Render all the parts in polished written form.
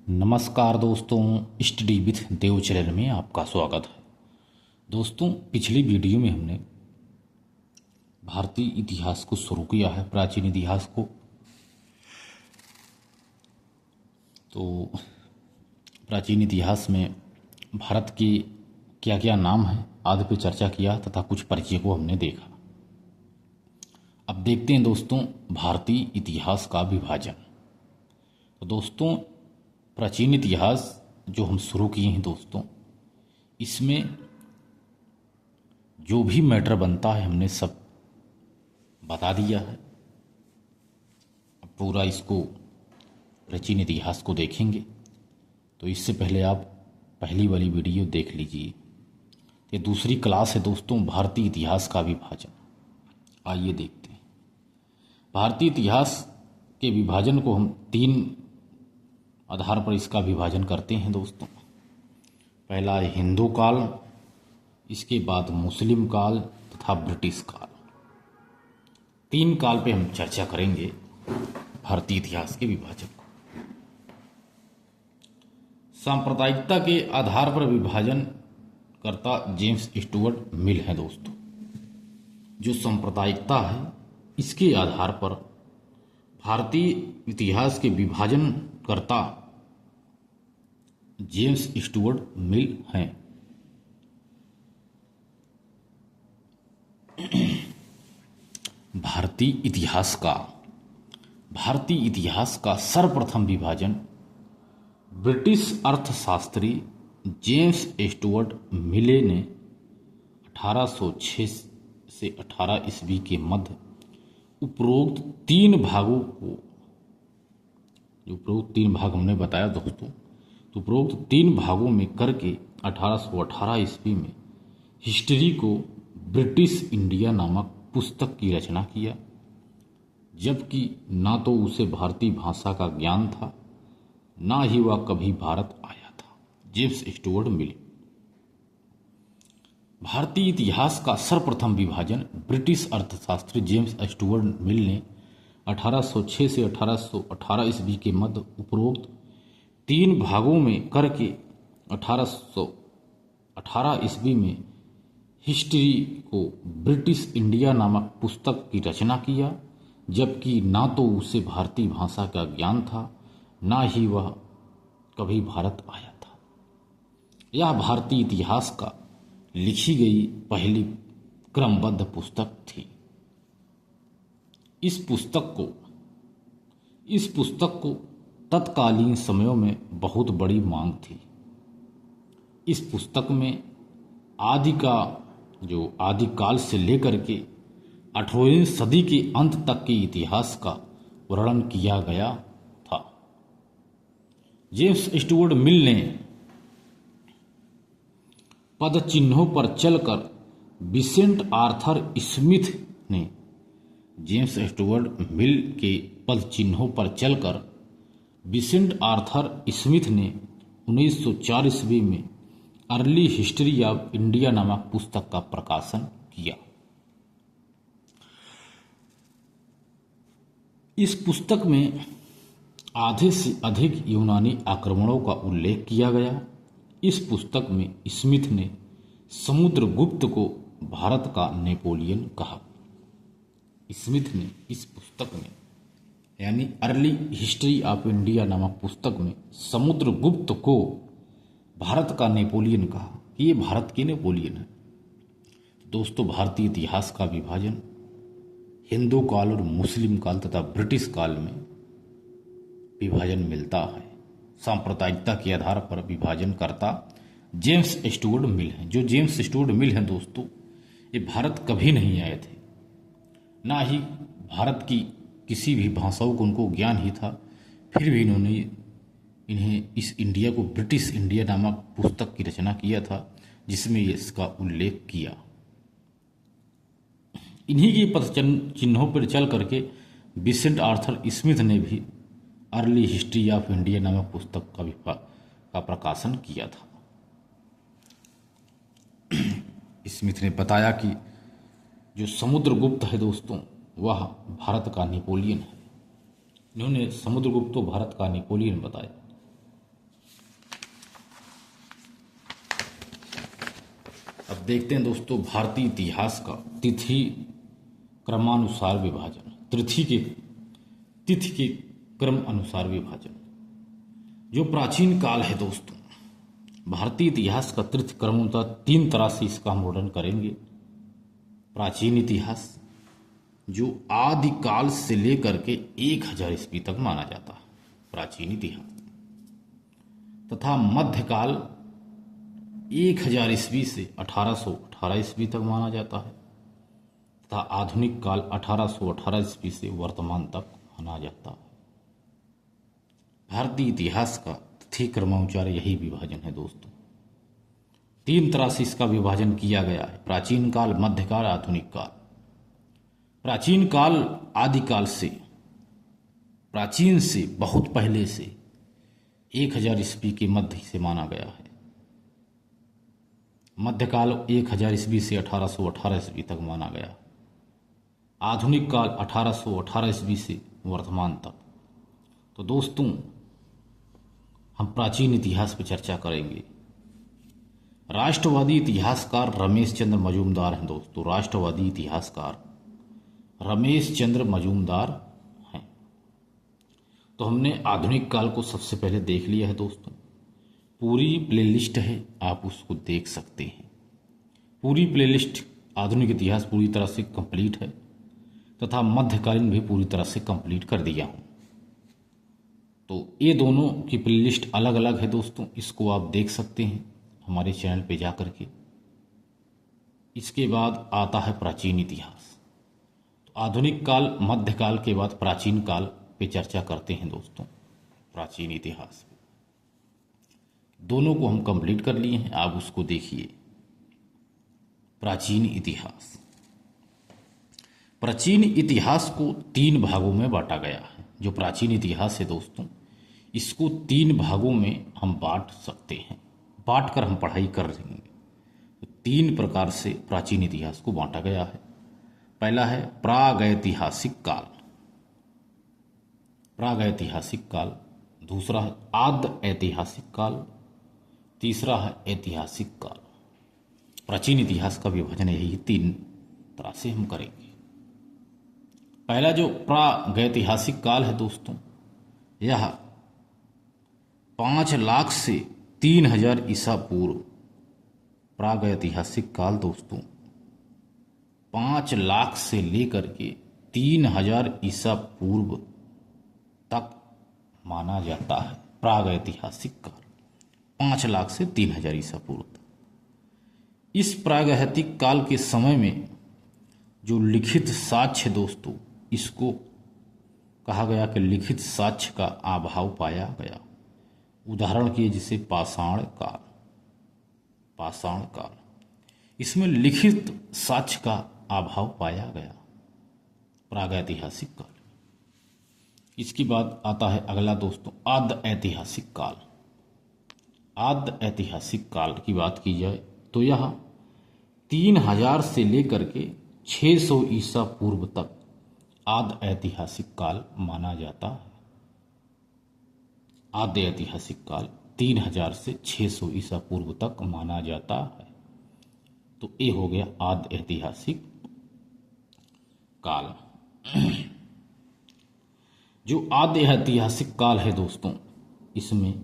नमस्कार दोस्तों, study with Dev channel में आपका स्वागत है। दोस्तों, पिछली वीडियो में हमने भारतीय इतिहास को शुरू किया है, प्राचीन इतिहास को। तो प्राचीन इतिहास में भारत के क्या क्या नाम हैं आदि पे चर्चा किया तथा कुछ परिचय को हमने देखा। अब देखते हैं दोस्तों भारतीय इतिहास का विभाजन। तो दोस्तों, प्राचीन इतिहास जो हम शुरू किए हैं दोस्तों, इसमें जो भी मैटर बनता है हमने सब बता दिया है। अब पूरा इसको प्राचीन इतिहास को देखेंगे तो इससे पहले आप पहली वाली वीडियो देख लीजिए। ये दूसरी क्लास है दोस्तों, भारतीय इतिहास का विभाजन। आइए देखते हैं। भारतीय इतिहास के विभाजन को हम तीन आधार पर इसका विभाजन करते हैं दोस्तों। पहला है हिंदू काल, इसके बाद मुस्लिम काल तथा ब्रिटिश काल। तीन काल पे हम चर्चा करेंगे भारतीय इतिहास के विभाजन को। सांप्रदायिकता के आधार पर विभाजन करता जेम्स स्टुअर्ट मिल है दोस्तों। जो सांप्रदायिकता है इसके आधार पर भारतीय इतिहास के विभाजन करता जेम्स स्टुअर्ट मिल हैं। भारतीय इतिहास का सर्वप्रथम विभाजन ब्रिटिश अर्थशास्त्री जेम्स स्टुअर्ट मिले ने 1806 से 18 ईस्वी के मध्य उपरोक्त तीन भागों को, जो उपरोक्त तीन भाग हमने बताया दोस्तों, तो उपरोक्त तीन भागों में करके 1818 ईस्वी में हिस्ट्री को ब्रिटिश इंडिया नामक पुस्तक की रचना किया, जबकि ना तो उसे भारतीय भाषा का ज्ञान था, ना ही वह कभी भारत आया था। James Stuart Mill. भारतीय इतिहास का सर्वप्रथम विभाजन ब्रिटिश अर्थशास्त्री जेम्स स्टुअर्ट मिल ने 1806 से 1818 ईस्वी के मध्य उपरोक्त तीन भागों में करके 1818 ईस्वी में हिस्ट्री को ब्रिटिश इंडिया नामक पुस्तक की रचना किया, जबकि ना तो उसे भारतीय भाषा का ज्ञान था, ना ही वह कभी भारत आया था। यह भारतीय इतिहास का लिखी गई पहली क्रमबद्ध पुस्तक थी। इस पुस्तक को तत्कालीन समयों में बहुत बड़ी मांग थी। इस पुस्तक में आदिकाल से लेकर के 18वीं सदी के अंत तक के इतिहास का वर्णन किया गया था। जेम्स स्टुअर्ट मिल ने पद चिन्हों पर चलकर विसेंट आर्थर स्मिथ ने जेम्स स्टुअर्ट मिल के पद चिन्हों पर चलकर विसेंट आर्थर स्मिथ ने 1904 ईस्वी में अर्ली हिस्ट्री ऑफ इंडिया नामक पुस्तक का प्रकाशन किया। इस पुस्तक में आधे से अधिक यूनानी आक्रमणों का उल्लेख किया गया। इस पुस्तक में स्मिथ ने समुद्रगुप्त को भारत का नेपोलियन कहा। स्मिथ ने इस पुस्तक में, यानी अर्ली हिस्ट्री ऑफ इंडिया नामक पुस्तक में, समुद्रगुप्त को भारत का नेपोलियन कहा कि ये भारत के नेपोलियन है। दोस्तों, भारतीय इतिहास का विभाजन हिंदू काल और मुस्लिम काल तथा ब्रिटिश काल में विभाजन मिलता है। सांप्रदायिकता के आधार पर विभाजन करता जेम्स स्टुअर्ट मिल हैं। जो जेम्स स्टुअर्ट मिल हैं दोस्तों, ये भारत कभी नहीं आए थे, ना ही भारत की किसी भी भाषाओं को उनको ज्ञान ही था। फिर भी इन्हें इस इंडिया को ब्रिटिश इंडिया नामक पुस्तक की रचना किया था, जिसमें इसका उल्लेख किया। इन्हीं के पद चिन्हों पर चल करके विसेंट आर्थर स्मिथ ने भी अर्ली हिस्ट्री ऑफ इंडिया नामक पुस्तक का प्रकाशन किया था। स्मिथ ने बताया कि जो समुद्रगुप्त है दोस्तों, वह भारत का नेपोलियन है। इन्होंने समुद्रगुप्त को भारत का नेपोलियन बताया। देखते हैं दोस्तों भारतीय इतिहास का तिथि क्रमानुसार विभाजन, तिथि के क्रम अनुसार विभाजन। जो प्राचीन काल है दोस्तों, भारतीय इतिहास का तिथि क्रमतः 3 तरह से इसका हम वर्णन करेंगे। प्राचीन इतिहास जो आदिकाल से लेकर के 1000 ईस्वी तक माना जाता है, प्राचीन इतिहास, तथा मध्यकाल 1000 ईस्वी से 1818 ईस्वी तक माना जाता है, तथा आधुनिक काल 1818 ईस्वी से वर्तमान तक माना जाता है। भारतीय इतिहास का तिथि क्रमानुसार यही विभाजन है दोस्तों। 3 तरह से इसका विभाजन किया गया है: प्राचीन काल, मध्यकाल, आधुनिक काल। प्राचीन काल आदिकाल से, प्राचीन से बहुत पहले से 1000 ईस्वी के मध्य से माना गया है। मध्यकाल 1000 ईस्वी से 1818 ईस्वी तक माना गया। आधुनिक काल 1818 ईस्वी से वर्तमान तक। तो दोस्तों हम प्राचीन इतिहास पर चर्चा करेंगे। राष्ट्रवादी इतिहासकार रमेश चंद्र मजूमदार हैं दोस्तों। राष्ट्रवादी इतिहासकार रमेश चंद्र मजूमदार हैं। तो हमने आधुनिक काल को सबसे पहले देख लिया है दोस्तों। पूरी प्लेलिस्ट है, आप उसको देख सकते हैं। पूरी प्लेलिस्ट आधुनिक इतिहास पूरी तरह से कंप्लीट है, तथा मध्यकालीन भी पूरी तरह से कंप्लीट कर दिया हूँ। तो ये दोनों की प्लेलिस्ट अलग अलग है दोस्तों, इसको आप देख सकते हैं हमारे चैनल पे जा कर के। इसके बाद आता है प्राचीन इतिहास। तो आधुनिक काल, मध्यकाल के बाद प्राचीन काल पे चर्चा करते हैं दोस्तों। प्राचीन इतिहास दोनों को हम कंप्लीट कर लिए हैं, आप उसको देखिए। प्राचीन इतिहास, प्राचीन इतिहास को 3 भागों में बांटा गया है। जो प्राचीन इतिहास है दोस्तों, इसको 3 भागों में हम बांट सकते हैं, बांट कर हम पढ़ाई कर लेंगे। तो 3 प्रकार से प्राचीन इतिहास को बांटा गया है। पहला है प्रागैतिहासिक काल, प्रागैतिहासिक काल। दूसरा है आद ऐतिहासिक काल। तीसरा है ऐतिहासिक काल। प्राचीन इतिहास का विभाजन यही 3 तरह से हम करेंगे। पहला जो प्रागैतिहासिक काल है दोस्तों, यह 5 लाख से 3000 ईसा पूर्व। प्रागैतिहासिक काल दोस्तों 5 लाख से लेकर के 3000 ईसा पूर्व तक माना जाता है। प्रागैतिहासिक काल 5 लाख से 3000 ईसा पूर्व तक। इस प्रागैतिहासिक काल के समय में जो लिखित साक्ष्य दोस्तों, इसको कहा गया कि लिखित साक्ष्य का अभाव पाया गया। उदाहरण के जैसे पाषाण काल, पाषाण काल, इसमें लिखित साक्ष्य का अभाव पाया गया प्रागैतिहासिक काल। इसके बाद आता है अगला दोस्तों आद ऐतिहासिक काल। आद ऐतिहासिक काल की बात की जाए तो यह 3000 से लेकर के 600 ईसा पूर्व तक आद ऐतिहासिक काल माना जाता है। आद ऐतिहासिक काल 3000 से 600 ईसा पूर्व तक माना जाता है। तो ये हो गया आद ऐतिहासिक काल। जो आद ऐतिहासिक काल है दोस्तों, इसमें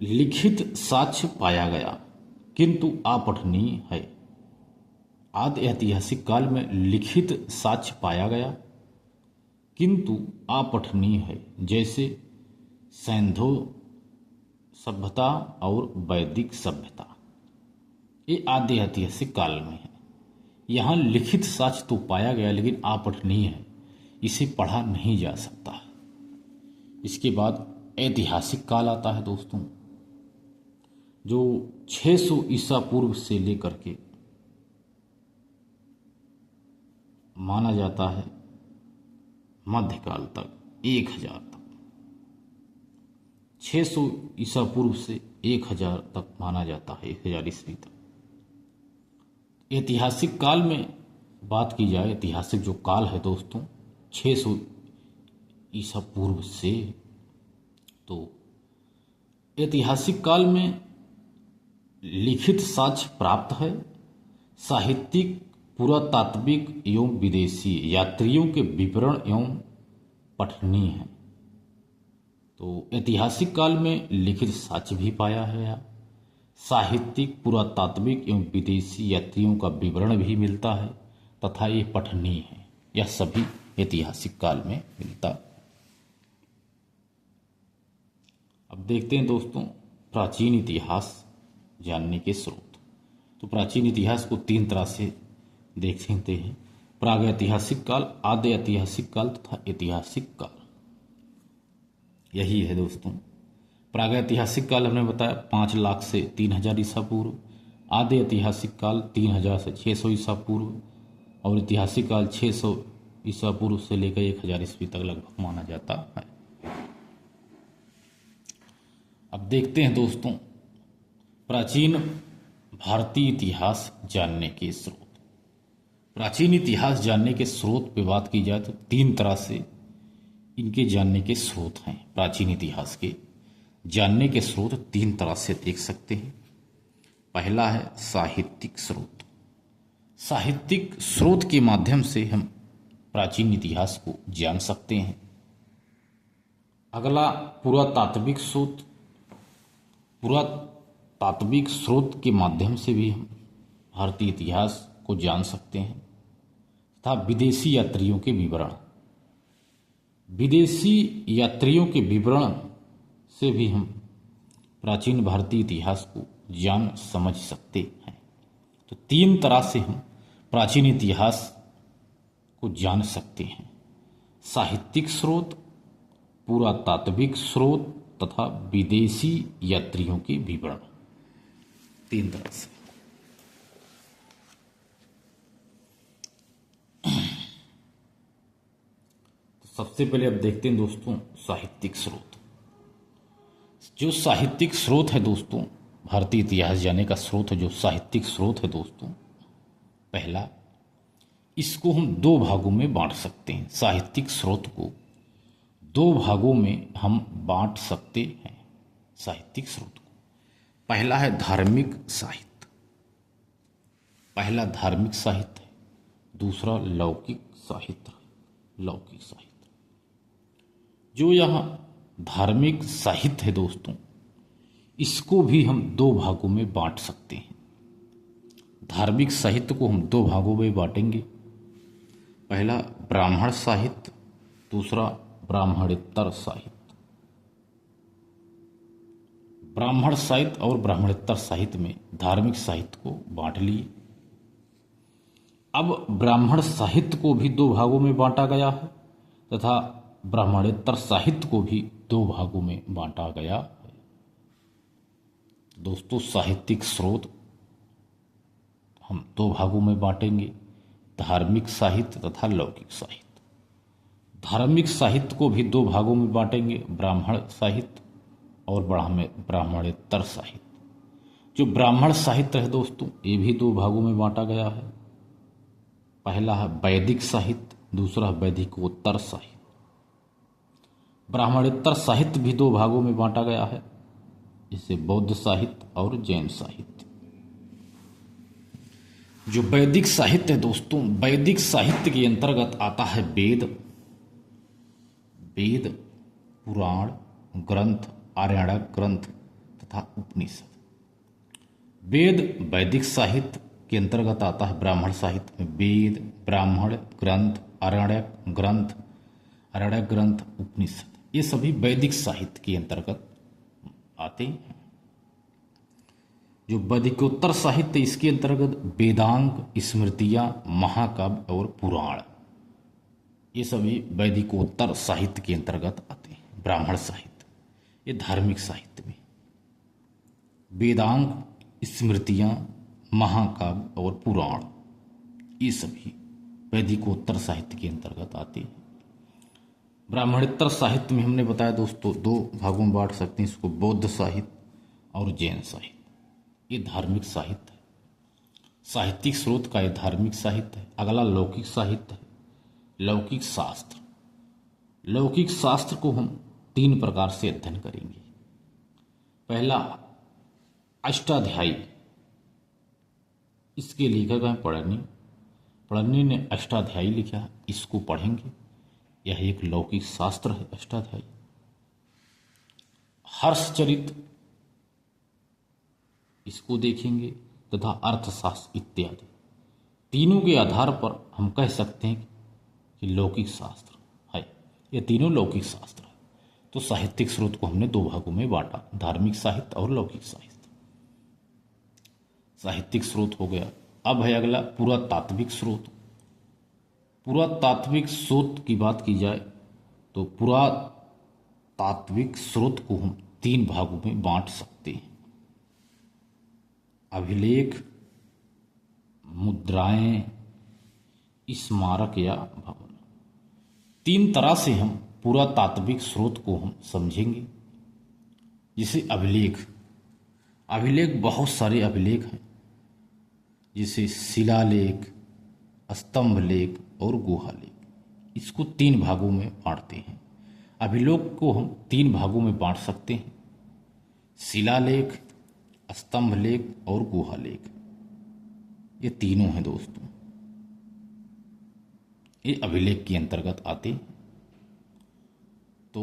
लिखित साक्ष्य पाया गया किंतु अपठनीय है। आद ऐतिहासिक काल में लिखित साक्ष्य पाया गया किंतु अपठनीय है, जैसे सैंधो सभ्यता और वैदिक सभ्यता। ये आद ऐतिहासिक काल में है। यहाँ लिखित साक्ष्य तो पाया गया लेकिन अपठनीय है, इसे पढ़ा नहीं जा सकता। इसके बाद ऐतिहासिक काल आता है दोस्तों, जो 600 ईसा पूर्व से लेकर के माना जाता है मध्यकाल तक, 1000 तक। 600 ईसा पूर्व से 1000 तक माना जाता है, 1000 ईस्वी तक। ऐतिहासिक काल में बात की जाए, ऐतिहासिक जो काल है दोस्तों 600 ईसा पूर्व से, तो ऐतिहासिक काल में लिखित साक्ष्य प्राप्त है, साहित्यिक, पुरातात्विक एवं विदेशी यात्रियों के विवरण एवं पठनीय है। तो ऐतिहासिक काल में लिखित साक्ष्य भी पाया है, साहित्यिक, पुरातात्विक एवं विदेशी यात्रियों का विवरण भी मिलता है तथा ये पठनीय है। यह सभी ऐतिहासिक काल में मिलता। अब देखते हैं दोस्तों प्राचीन इतिहास जानने के स्रोत। तो प्राचीन इतिहास को तीन तरह से देख सकते हैं: प्रागैतिहासिक काल, आद्य ऐतिहासिक काल तथा ऐतिहासिक काल। यही है दोस्तों। प्रागैतिहासिक काल हमने बताया 5 लाख से 3000 ईसा पूर्व, आद्य ऐतिहासिक काल 3000 से 600 ईसा पूर्व, और ऐतिहासिक काल 600 ईसा पूर्व से लेकर 1000 ईस्वी तक लगभग माना जाता है। अब देखते हैं दोस्तों प्राचीन भारतीय इतिहास जानने के स्रोत। प्राचीन इतिहास जानने के स्रोत पे बात की जाए तो तीन तरह से इनके जानने के स्रोत हैं। प्राचीन इतिहास के जानने के स्रोत तीन तरह से देख सकते हैं। पहला है साहित्यिक स्रोत। साहित्यिक स्रोत के माध्यम से हम प्राचीन इतिहास को जान सकते हैं। अगला पुरातात्विक स्रोत। पुरातात्विक स्रोत के माध्यम से भी हम भारतीय इतिहास को जान सकते हैं तथा विदेशी यात्रियों के विवरण। विदेशी यात्रियों के विवरण से भी हम प्राचीन भारतीय इतिहास को जान समझ सकते हैं। तो तीन तरह से हम प्राचीन इतिहास को जान सकते हैं: साहित्यिक स्रोत, पुरातात्विक स्रोत तथा विदेशी यात्रियों के विवरण। तीन तरह से। तो सबसे पहले अब देखते हैं दोस्तों साहित्यिक स्रोत। जो साहित्यिक स्रोत है दोस्तों, भारतीय इतिहास जानने का स्रोत है जो साहित्यिक स्रोत है दोस्तों, पहला, इसको हम दो भागों में बांट सकते हैं। साहित्यिक स्रोत को दो भागों में हम बांट सकते हैं। साहित्यिक स्रोत को पहला है धार्मिक साहित्य। पहला धार्मिक साहित्य है, दूसरा लौकिक साहित्य है। लौकिक साहित्य जो यहाँ धार्मिक साहित्य है दोस्तों, इसको भी हम दो भागों में बांट सकते हैं। धार्मिक साहित्य को हम दो भागों में बांटेंगे। पहला ब्राह्मण साहित्य, दूसरा ब्राह्मणेतर साहित्य। ब्राह्मण साहित्य और ब्राह्मणेतर साहित्य में धार्मिक साहित्य को बांट लिए। अब ब्राह्मण साहित्य को भी दो भागों में बांटा गया है तथा ब्राह्मणेतर साहित्य को भी दो भागों में बांटा गया है। दोस्तों साहित्यिक स्रोत हम दो भागों में बांटेंगे: धार्मिक साहित्य तथा लौकिक साहित्य। धार्मिक साहित्य को भी दो भागों में बांटेंगे: ब्राह्मण साहित्य और ब्राह्मणेतर साहित्य। जो ब्राह्मण साहित्य है दोस्तों, ये भी दो भागों में बांटा गया है। पहला है वैदिक साहित्य, दूसरा वैदिकोत्तर साहित्य। ब्राह्मणेतर साहित्य भी दो भागों में बांटा गया है, जिसे बौद्ध साहित्य और जैन साहित्य। जो वैदिक साहित्य है दोस्तों, वैदिक साहित्य के अंतर्गत आता है वेद, पुराण ग्रंथ, आर्याणक ग्रंथ तथा उपनिषद। वेद वैदिक साहित्य के अंतर्गत आता है। ब्राह्मण साहित्य में वेद, ब्राह्मण ग्रंथ, आर्याणक ग्रंथ, उपनिषद, ये सभी वैदिक साहित्य के अंतर्गत आते हैं। जो वैदिकोत्तर साहित्य, इसके अंतर्गत वेदांग, स्मृतियां, महाकाव्य और पुराण, ये सभी वैदिकोत्तर साहित्य के अंतर्गत आते हैं। ब्राह्मण साहित्य ये धार्मिक साहित्य में वेदांग, स्मृतियां, महाकाव्य और पुराण, ये सभी वैदिकोत्तर साहित्य के अंतर्गत आते हैं। ब्राह्मणेतर साहित्य में हमने बताया दोस्तों दो भागों में बांट सकते हैं इसको: बौद्ध साहित्य और जैन साहित्य। ये धार्मिक साहित्य है। साहित्यिक स्रोत का ये धार्मिक साहित्य है। अगला लौकिक साहित्य है, लौकिक शास्त्र। लौकिक शास्त्र को हम तीन प्रकार से अध्ययन करेंगे। पहला अष्टाध्यायी, इसके लेखक हैं पढ़नी। पढ़नी ने अष्टाध्यायी लिखा, इसको पढ़ेंगे। यह एक लौकिक शास्त्र है अष्टाध्यायी। हर्षचरित, इसको देखेंगे, तथा अर्थशास्त्र इत्यादि। तीनों के आधार पर हम कह सकते हैं कि लौकिक शास्त्र है। ये तीनों लौकिक शास्त्र है। तो साहित्यिक स्रोत को हमने दो भागों में बांटा, धार्मिक साहित्य और लौकिक साहित्य। साहित्यिक स्रोत हो गया। अब है अगला पुरातात्विक स्रोत। पुरातात्विक स्रोत की बात की जाए तो पुरातात्विक स्रोत को हम तीन भागों में बांट सकते हैं। अभिलेख, मुद्राएं, स्मारक या भवन। तीन तरह से हम पुरातात्विक स्रोत को हम समझेंगे। जैसे अभिलेख, अभिलेख बहुत सारे अभिलेख हैं, जैसे शिलालेख, स्तंभ लेख और गुहा लेख। इसको तीन भागों में बांटते हैं। अभिलेख को हम तीन भागों में बांट सकते हैं, शिलालेख, स्तंभ लेख और गुहा लेख। ये तीनों हैं दोस्तों, ये अभिलेख के अंतर्गत आते हैं। तो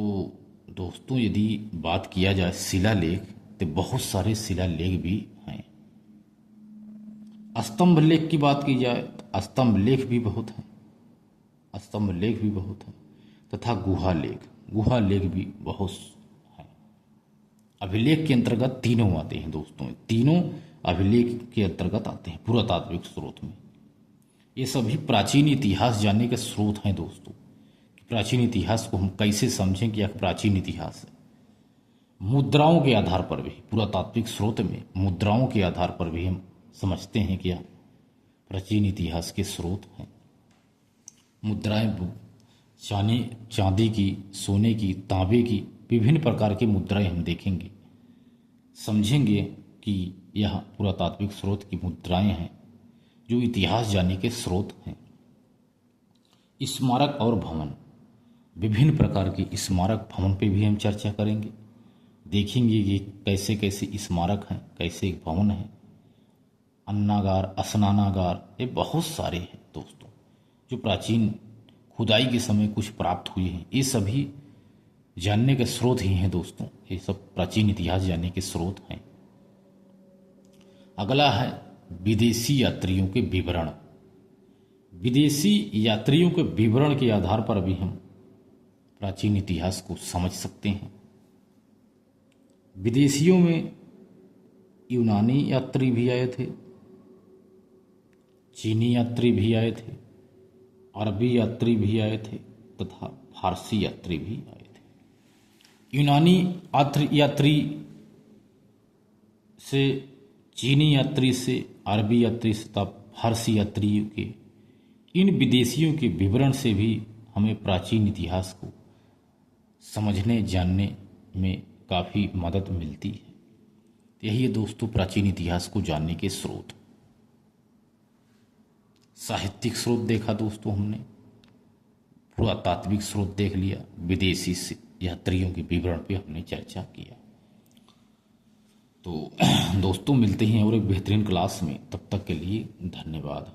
दोस्तों यदि बात किया जाए शिलालेख, तो बहुत सारे शिलालेख भी हैं। स्तंभ लेख की बात की जाए तो स्तंभ लेख भी बहुत हैं, स्तंभ लेख भी बहुत हैं, तथा गुहा लेख भी बहुत हैं। अभिलेख के अंतर्गत तीनों आते हैं दोस्तों, तीनों अभिलेख के अंतर्गत आते हैं पुरातात्विक स्रोत में। ये सभी प्राचीन इतिहास जानने के स्रोत हैं दोस्तों। प्राचीन इतिहास को हम कैसे समझें कि यह प्राचीन इतिहास है। मुद्राओं के आधार पर भी, पुरातात्विक स्रोत में मुद्राओं के आधार पर भी हम समझते हैं कि यह प्राचीन इतिहास के स्रोत हैं। मुद्राएं चांदी की, सोने की, तांबे की, विभिन्न प्रकार की मुद्राएं हम देखेंगे, समझेंगे कि यह पुरातात्विक स्रोत की मुद्राएं हैं जो इतिहास जानने के स्रोत हैं। स्मारक और भवन, विभिन्न प्रकार के स्मारक भवन पे भी हम चर्चा करेंगे, देखेंगे कि कैसे कैसे स्मारक हैं, कैसे भवन हैं। अन्नागार, स्नानागार, ये बहुत सारे हैं दोस्तों जो प्राचीन खुदाई के समय कुछ प्राप्त हुए हैं। ये सभी जानने के स्रोत ही हैं दोस्तों, ये सब प्राचीन इतिहास जानने के स्रोत हैं। अगला है विदेशी यात्रियों के विवरण। विदेशी यात्रियों के विवरण के आधार पर भी हम प्राचीन इतिहास को समझ सकते हैं। विदेशियों में यूनानी यात्री भी आए थे, चीनी यात्री भी आए थे, अरबी यात्री भी आए थे, तथा फारसी यात्री भी आए थे। यूनानी यात्री से, चीनी यात्री से, अरबी यात्री से तथा फारसी यात्रियों के, इन विदेशियों के विवरण से भी हमें प्राचीन इतिहास को समझने जानने में काफ़ी मदद मिलती है। यही है दोस्तों प्राचीन इतिहास को जानने के स्रोत। साहित्यिक स्रोत देखा दोस्तों हमने, पुरातात्विक स्रोत देख लिया, विदेशी यात्रियों के विवरण पे हमने चर्चा किया। तो दोस्तों मिलते हैं और एक बेहतरीन क्लास में, तब तक के लिए धन्यवाद।